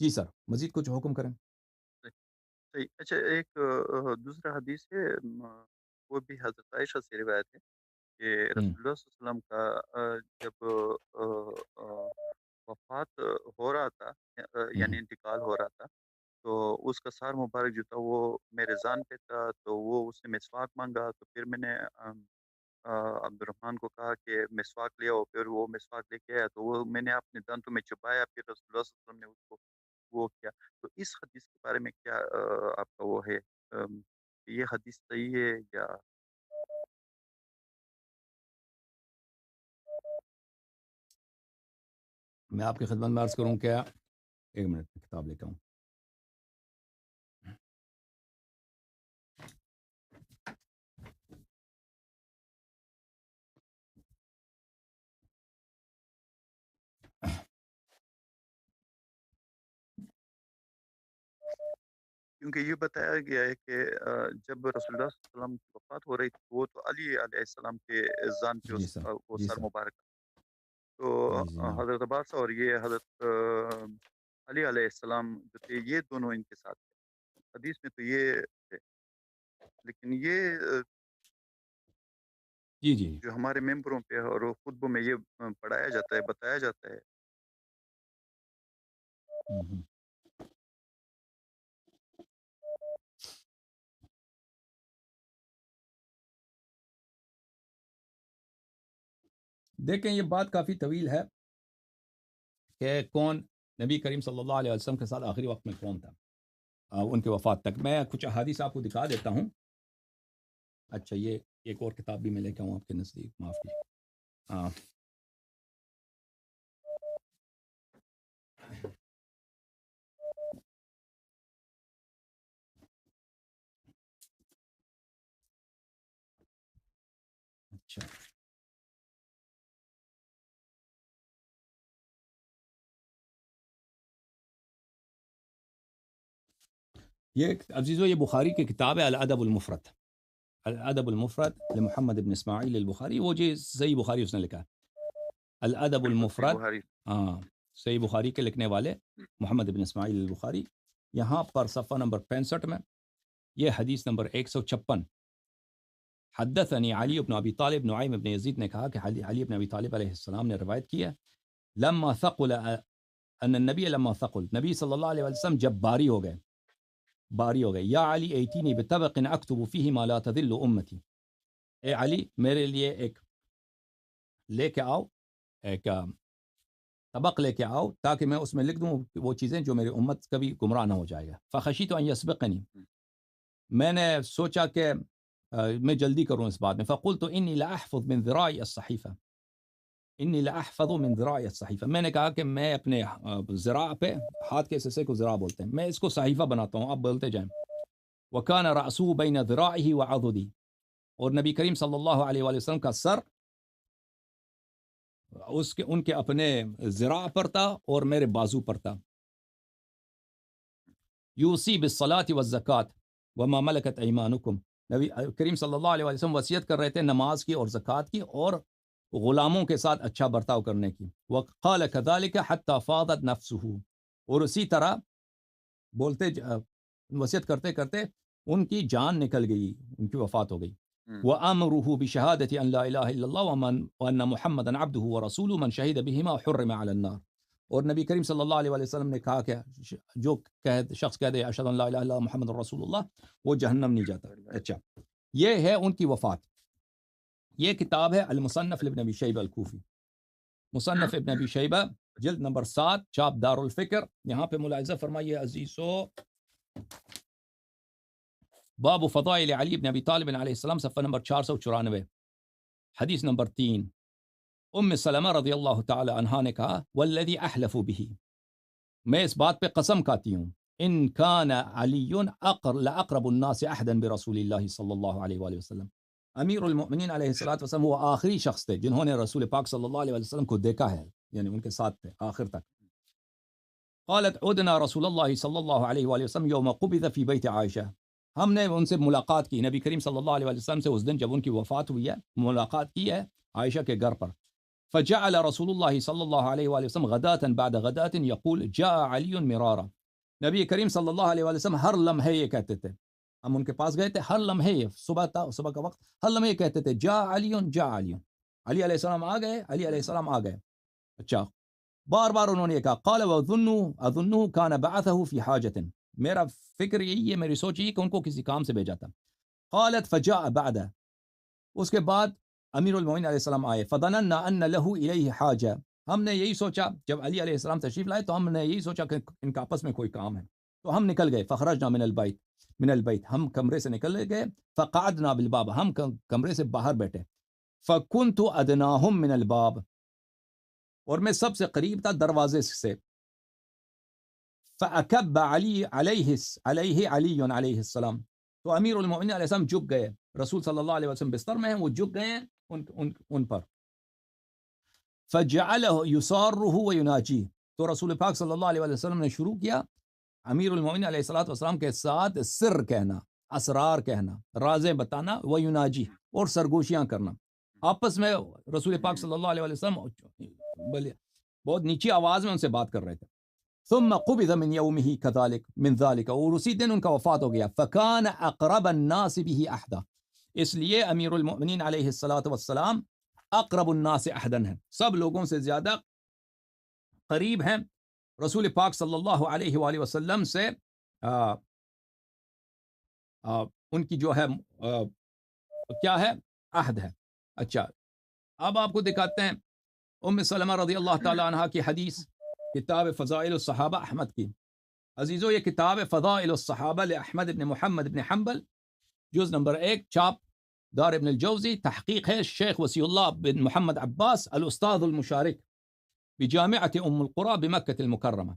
جی سر، مزید کچھ حکم کریں؟ صحیح۔ اچھا ایک دوسرا حدیث ہے، وہ بھی حضرت عائشہ سے روایت ہے کہ ہوں، رسول اللہ صلی اللہ علیہ وسلم کا جب وفات ہو رہا تھا، ہوں، یعنی انتقال ہو رہا تھا، تو اس کا سار مبارک جو تھا وہ میرے ذان پہ تھا، تو وہ اس نے مسواک مانگا، تو پھر میں نے عبد الرحمن کو کہا کہ مسواک لے آؤ، پھر وہ مسواک لے کے آیا، تو وہ میں نے اپنے دانتوں میں چبایا، پھر رسول اللہ صلی اللہ علیہ وسلم نے اس کو وہ کیا۔ تو اس حدیث کے بارے میں کیا آپ کا وہ ہے، کہ یہ حدیث صحیح ہے یا؟ میں آپ کی خدمت میں عرض کروں کیا؟ ایک منٹ میں کتاب لے کے آؤں۔ کیونکہ یہ بتایا گیا ہے کہ جب رسول اللہ صلی اللہ علیہ وسلم کی وفات ہو رہی تھی، وہ تو علی علیہ السلام کے ذان پہ جی سر، وہ جی سر سر، مبارک، تو جی جناب، حضرت عباس اور یہ حضرت علی علیہ السلام جو تھے، یہ دونوں ان کے ساتھ تھے حدیث میں، تو یہ تھے۔ لیکن یہ جی جی، جو ہمارے ممبروں پہ اور خطبوں میں یہ پڑھایا جاتا ہے، بتایا جاتا ہے۔ ہوں، ہوں۔ دیکھیں یہ بات کافی طویل ہے کہ کون نبی کریم صلی اللہ علیہ وسلم کے ساتھ آخری وقت میں کون تھا ان کی وفات تک۔ میں کچھ احادیث آپ کو دکھا دیتا ہوں۔ اچھا یہ ایک اور کتاب بھی میں لے کے آؤں آپ کے نزدیک، معاف کیجیے۔ ہاں، اچھا یہ عزیزو یہ بخاری کی کتاب ہے الادب المفرد، الادب المفرد لمحمد ابن اسماعیل البخاری، وہ جی صحیح بخاری اس نے لکھا ہے الادب بالکل صحیح المفرد۔ بخاری۔ ہاں، صحیح بخاری کے لکھنے والے محمد ابن اسماعیل البخاری، یہاں پر صفحہ نمبر 65 میں یہ حدیث نمبر 156، حدثني علي بن ابی طالب، نعیم ابن یزید نے کہا کہ علی بن ابی طالب علیہ السلام نے روایت کی ہے، لما ثقل ان النبی، لما ثقل نبی صلی اللہ علیہ وسلم جب باری ہو گئے، باری ہو گئے، یا علی ایتینی بطبق اکتب فیہ ما لا تذل امتی، اے علی میرے لیے ایک لے کے آؤ، ایک طبق لے کے آؤ تاکہ میں اس میں لکھ دوں وہ چیزیں جو میری امت کبھی گمراہ نہ ہو جائے گا۔ فخشیت ان یسبقنی، میں نے سوچا کہ میں جلدی کروں اس بات میں، فقلت انی لا احفظ من ذراعی الصحیفہ، انی لا احفظ من ذراعی الصحیفہ، میں نے کہا کہ میں اپنے ذراع پہ، ہاتھ کے حصے کو ذراع بولتے ہیں، میں اس کو صحیفہ بناتا ہوں، آپ بولتے جائیں۔ وکان رأسه بین ذراعہ وعضدی، اور نبی کریم صلی اللہ علیہ وآلہ وسلم کا سر ان کے اپنے ذراع پر تھا اور میرے بازو پر تھا۔ یوصی بالصلاۃ والزکوٰۃ وما ملکت ایمانکم، نبی کریم صلی اللہ علیہ وسلم وصیت کر رہے تھے نماز کی اور زکوٰۃ کی اور غلاموں کے ساتھ اچھا برتاؤ کرنے کی۔ وقال كذلك حتى فاضت نفسه، اور اسی طرح بولتے وصیت کرتے کرتے ان کی جان نکل گئی، ان کی وفات ہو گئی۔ وَأَمْرُهُ بِشَهَادَةِ أَنْ لَا إِلَهَ إِلَّا اللَّهُ وَأَنَّ مُحَمَّدًا عَبْدُهُ وَرَسُولُهُ مَنْ شَهِدَ بِهِمَا حُرِّمَ عَلَى النَّارِ، اور نبی کریم صلی اللہ علیہ وسلم نے کہا کہ جو شخص کہہ دے اشہد ان لا الہ الا اللہ محمد رسول اللہ، وہ جہنم نہیں جاتا۔ اچھا یہ ہے ان کی وفات۔ یہ کتاب ہے المصنف لابن ابی شیبہ الکوفی، مصنف ابن ابی شیبہ جلد نمبر 7، چاپ دار الفکر۔ یہاں پہ ملاحظہ فرمائیے عزیزو، باب فضائل علی بن ابی طالب علیہ السلام، صفحہ نمبر 494، حدیث نمبر 3۔ ام سلمہ رضی اللہ تعالی عنہا نے کہا والذی احلف به، میں اس بات پہ قسم کھاتی ہوں، ان کان علی لاقرب الناس عہدا برسول اللہ صلی اللہ علیہ وآلہ وسلم، امیر المؤمنین علیہ الصلوۃ والسلام وہ آخری شخص تھے جنہوں نے رسول پاک صلی اللہ علیہ وسلم کو دیکھا ہے، یعنی ان کے ساتھ تھے آخر تک۔ قالت عدنا رسول اللہ صلی اللہ علیہ وآلہ وسلم یوم قبض فی بیت عائشہ، ہم نے ان سے ملاقات کی، نبی کریم صلی اللہ علیہ وسلم سے اس دن جب ان کی وفات ہوئی ہے، ملاقات کی ہے عائشہ کے گھر پر۔ فجعل رسول اللہ صلی اللہ علیہ وآلہ وسلم غداة بعد غداة يقول جاء علی مرارا. نبی کریم صلی اللہ علیہ وآلہ وسلم ہر لمحے یہ کہتے تھے، ہم ان کے پاس گئے تھے، ہر لمحے یہ صبح کا وقت ہر لمحے کہتے تھے جاء علی جاء علی، علی علیہ السلام آ گئے، علی علیہ السلام آ گئے. اچھا، بار بار انہوں نے یہ کہا. قال اظنه كان بعثه في حاجة، میرا فکر یہی ہے، میری سوچ یہی کہ ان کو کسی کام سے بھیجا تھا. قالت فجاء بعد، اس کے بعد امیر المومنین علیہ السلام آئے. فظننا ان له الیہ حاجہ، ہم نے یہی سوچا، جب علی علیہ السلام تشریف لائے تو ہم نے یہی سوچا کہ ان کا آپس میں کوئی کام ہے، تو ہم نکل گئے. فخرجنا من البیت، ہم کمرے سے نکل گئے. فقعدنا بالباب، ہم کمرے سے باہر بیٹھے. فکنت ادناہم من الباب، اور میں سب سے قریب تھا دروازے سے. فاکب علیہ علیہ السلام، تو امیر المومنین علیہ السلام جھک گئے. رسول صلی اللہ علیہ وسلم بستر میں ہیں، وہ جھک گئے ہیں ان پر. فجعلہ یسارہ ویناجیہ، تو رسول پاک صلی اللہ علیہ وسلم نے شروع کیا امیر المومنین علیہ السلام کے ساتھ سر کہنا، اسرار کہنا، رازیں بتانا، ویناجی، اور سرگوشیاں کرنا. آپس میں رسول پاک صلی اللہ علیہ وسلم بہت نیچی آواز میں ان سے بات کر رہے تھے. ثم قبض من یومہ کذالک من ذالک، اور اسی دن ان کا وفات ہو گیا. فکان اقرب الناس به احدا، اس لیے امیر المؤمنین علیہ السلام اقرب الناس احدا ہیں، سب لوگوں سے زیادہ قریب ہیں رسول پاک صلی اللہ علیہ وآلہ وسلم سے. ان کی جو ہے کیا ہے، عہد ہے. اچھا، اب آپ کو دکھاتے ہیں ام سلمہ رضی اللہ تعالی عنہ کی حدیث، کتاب فضائل الصحابہ احمد کی. عزیزو، یہ کتاب فضائل الصحابہ لأحمد بن محمد بن حنبل، جز نمبر 1، چاپ دار ابن الجوزی، تحقیق ہے شیخ وسیع اللہ بن محمد عباس الاستاذ المشارک بجامعۃ ام القری بمکہ المکرمہ.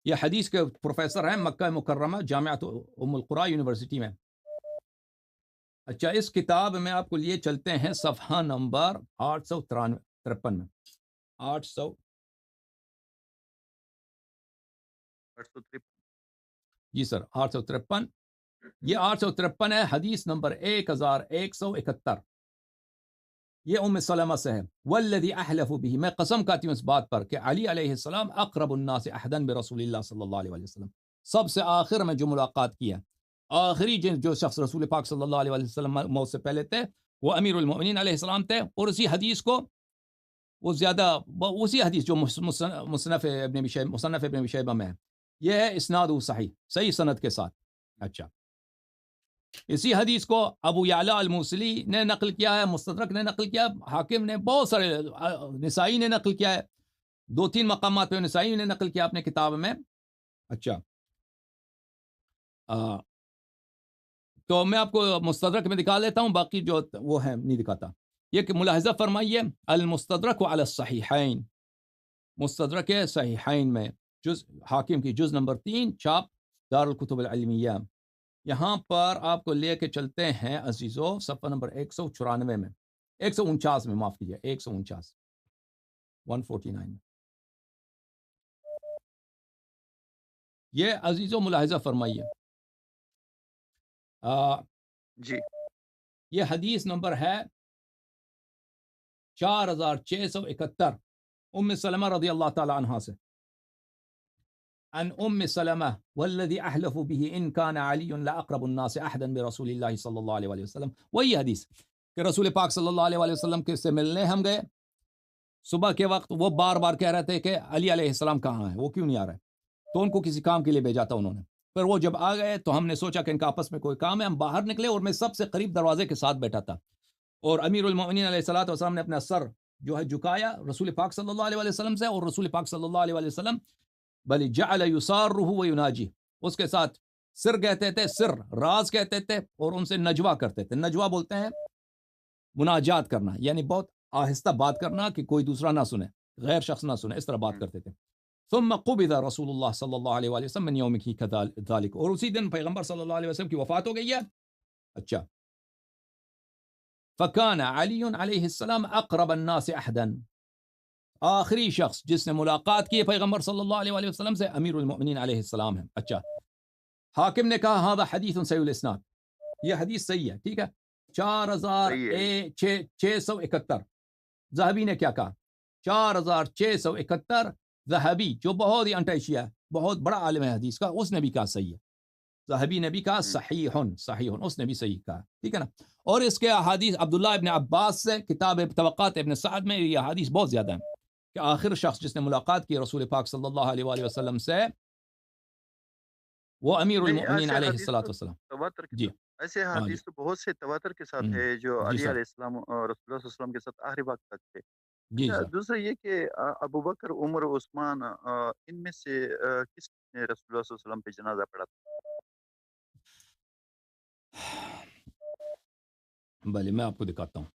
یہ حدیث کے پروفیسر ہیں مکہ مکرمہ جامعۃ ام القری یونیورسٹی میں. اچھا، اس کتاب میں آپ کو لیے چلتے ہیں صفحہ نمبر 853 میں. 800 جی سر 853. یہ 853 ہے، حدیث نمبر 1171. یہ ام سلمہ سے ہے. والذی احلف به، میں قسم کھاتی ہوں اس بات پر کہ علی علیہ السلام اقرب الناس عہدا برسول اللہ صلی اللہ علیہ وسلم، سب سے آخر میں جو ملاقات کیا، آخری جو شخص رسول پاک صلی اللہ علیہ وسلم موت سے پہلے تھے وہ امیر المؤمنین علیہ السلام تھے. اور اسی حدیث کو وہ زیادہ، اسی حدیث جو مصنف ابن ابی شیبہ میں ہے، یہ ہے اسناد صحیح سند کے ساتھ. اچھا، اسی حدیث کو ابو یعلا الموصلی نے نقل کیا ہے، مستدرک نے نقل کیا، حاکم نے، بہت سارے، نسائی نے نقل کیا ہے، 2-3 مقامات پہ نسائی نے نقل کیا اپنے کتاب میں. اچھا، تو میں آپ کو مستدرک میں دکھا لیتا ہوں، باقی جو وہ ہے نہیں دکھاتا. یہ کہ ملاحظہ فرمائیے، المستدرک علی الصحیحین، مستدرک صحیحین میں جز حاکم کی جز نمبر 3، چاپ دار الکتب العلمیہ. یہاں پر آپ کو لے کے چلتے ہیں عزیزو صفحہ نمبر 194 میں، 149 میں، معاف کیجیے، 149 149 میں. یہ عزیزو ملاحظہ فرمائیے، جی، یہ حدیث نمبر ہے 4671 ام سلمہ رضی اللہ تعالی عنہ سے. عن ام سلمہ والذی احلف به ان کان علی لاقرب الناس عہدا برسول اللہ صلی اللہ علیہ وآلہ وسلم. وہی حدیث کہ رسول پاک صلی اللہ علیہ وآلہ وسلم کے سے ملنے ہم گئے صبح کے وقت، وہ بار بار کہہ رہے تھے کہ علی علیہ السلام کہاں ہے، وہ کیوں نہیں آ رہے، تو ان کو کسی کام کے لیے بھیجا تھا انہوں نے. پھر وہ جب آ گئے تو ہم نے سوچا کہ ان کا آپس میں کوئی کام ہے، ہم باہر نکلے اور میں سب سے قریب دروازے کے ساتھ بیٹھا تھا، اور امیر المؤمنین علیہ الصلوۃ والسلام نے اپنا سر جو ہے جھکایا رسول پاک صلی اللہ علیہ وآلہ وسلم سے، اور رسول پاک صلی اللہ علیہ وآلہ وسلم بل جعل یسارہ ویناجی، اس کے ساتھ سر کہتے تھے، سر راز کہتے تھے، اور ان سے نجوا کرتے تھے. نجوا بولتے ہیں مناجات کرنا، یعنی بہت آہستہ بات کرنا کہ کوئی دوسرا نہ سنے، غیر شخص نہ سنے، اس طرح بات کرتے تھے. ثم قبض رسول اللہ صلی اللہ علیہ وآلہ وسلم من یومہ کذالک، اور اسی دن پیغمبر صلی اللہ علیہ وسلم کی وفات ہو گئی ہے. اچھا، فکان علی علیہ السلام اقرب الناس عہدا، آخری شخص جس نے ملاقات کی پیغمبر صلی اللہ علیہ وآلہ وسلم سے امیر المؤمنین علیہ السلام ہے. اچھا، حاکم نے کہا ھذا حدیث صحیح الاسناد، یہ حدیث صحیح ہے، ٹھیک ہے، 4671. ذہبی نے کیا کہا، 4671 ذہبی جو بہت ہی انٹیشیا ہے, بہت بڑا عالم ہے حدیث کا, اس نے بھی کہا صحیح ہے. ذہبی نے بھی کہا صحیحن, صحیحن, اس نے بھی صحیح کہا, ٹھیک ہے نا. اور اس کے احادیث عبداللہ ابن عباس سے کتاب طبقات ابن سعد میں یہ احادیث بہت زیادہ ہیں کہ آخر شخص جس نے ملاقات کی رسول پاک صلی اللہ علیہ وآلہ وسلم سے وہ امیر نہیں المؤمنین ایسے علیہ حدیث الصلوۃ تو والسلام. تواتر کے جی ساتھ ایسے ہاں جی حدیث تو بہت سے تواتر کے ساتھ ہے جو جی علی سر علیہ السلام اور رسول اللہ صلی اللہ علیہ وسلم کے ساتھ آخری وقت تک تھے. جی اچھا سر. دوسرا یہ کہ ابو بکر عمر عثمان ان میں سے کس نے رسول اللہ صلی اللہ علیہ وسلم پہ جنازہ پڑھا تھا؟ بھلے میں آپ کو دکھاتا ہوں.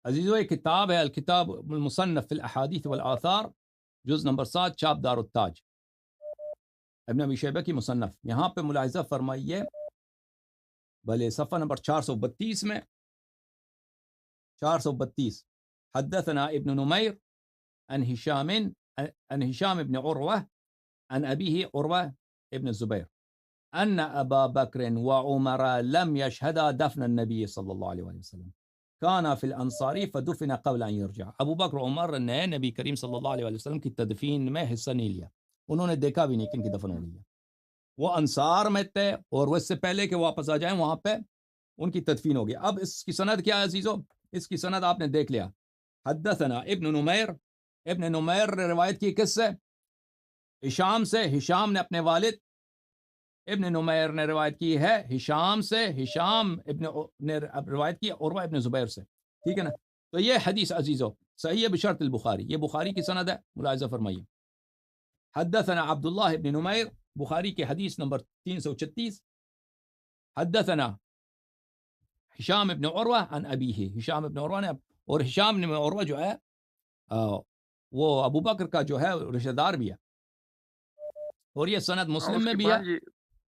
عزیزو یہ کتاب ہے الکتاب المصنف فی الاحادیث والآثار, جز نمبر 7, چاپ دار التاج, ابن ابی شیبہ کی مصنف. یہاں پہ ملاحظہ فرمائیے بھلے صفحہ نمبر 432 میں 432 حدثنا ابن نمیر عن هشام ابن عروة عن أبيه عروة ابن الزبير أن أبا بكر وعمر لم يشهدا دفن النبي صلى الله عليه وسلم كان في الانصاری فدفن قبل ان يرجع. ابو بکر عمر نے نبی کریم صلی اللہ علیہ وسلم کی تدفین میں حصہ نہیں لیا, انہوں نے دیکھا بھی نہیں کہ ان کی دفن ہو رہی ہے. وہ انصار میں تھے اور وہ اس سے پہلے کہ واپس آ جائیں وہاں پہ ان کی تدفین ہو گئی. اب اس کی سند کیا ہے عزیزو؟ اس کی سند آپ نے دیکھ لیا. حدثنا ابن نمیر, ابن نمیر نے روایت کی کس سے؟ ہشام سے. ہشام نے اپنے والد ابن نمیر نے روایت کی ہے ہشام سے. ہشام ابن نے روایت کی عروہ ابن زبیر سے, ٹھیک ہے نا. تو یہ حدیث عزیزو صحیح ہے بشرط البخاری, یہ بخاری کی سند ہے, ملاحظہ فرمائیے. حدثنا عبداللہ ابن نمیر, بخاری کے حدیث نمبر 336. حدثنا ہشام ابن عروہ عن ابیہ, ہشام ابن عروہ نے, اور ہشام ابن عروہ جو ہے وہ ابو بکر کا جو ہے رشتہ دار بھی ہے, اور یہ سند مسلم میں بھی ہے.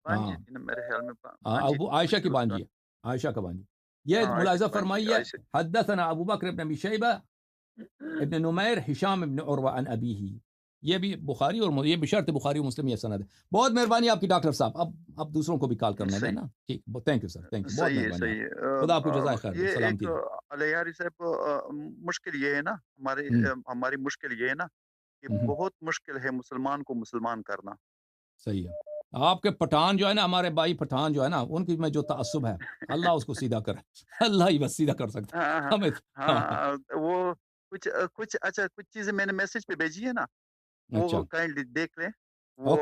بانجی تھی نا میرے خیال میں ابو عائشہ کی بانجی ہے, عائشہ کا بانجی. یہ ملاحظہ فرمائیے حدثنا ابو بکر ابن ابی شیبہ ابن نمیر ہشام ابن عروہ عن ابیہ, یہ بھی بخاری اور یہ بشرط بخاری و مسلم یہ سند ہے. بہت مہربانی آپ کی ڈاکٹر صاحب, اب دوسروں کو بھی کال کرنا ہے نا, ٹھیک, thank you sir, thank you, بہت مہربانی, خدا آپ کو جزائے خیر, یہ سلامتی. علیاری صاحب مشکل یہ ہے نا ہماری مشکل یہ ہے نا کہ بہت مشکل ہے مسلمان کو مسلمان کرنا. صحیح ہے. آپ کے پٹھان جو ہے نا, ہمارے بھائی پٹھان جو ہے نا, ان کی میں جو تعصب ہے اللہ اس کو سیدھا کرے, اللہ ہی بس سیدھا کر سکتا ہے ہمیں. وہ کچھ اچھا کچھ چیزیں میں نے میسج پہ بھیجی ہے نا, وہ کائنڈلی دیکھ لیں. وہ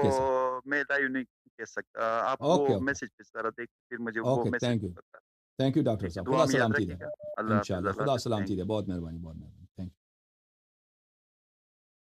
میں لائیو نہیں کہہ سکتا, آپ وہ میسج پہ ذرا دیکھ پھر مجھے وہ میسج. تھینک یو ڈاکٹر صاحب, خدا سلامتی دے, انشاءاللہ خدا سلامتی دے, بہت مہربانی, بہت مہربانی.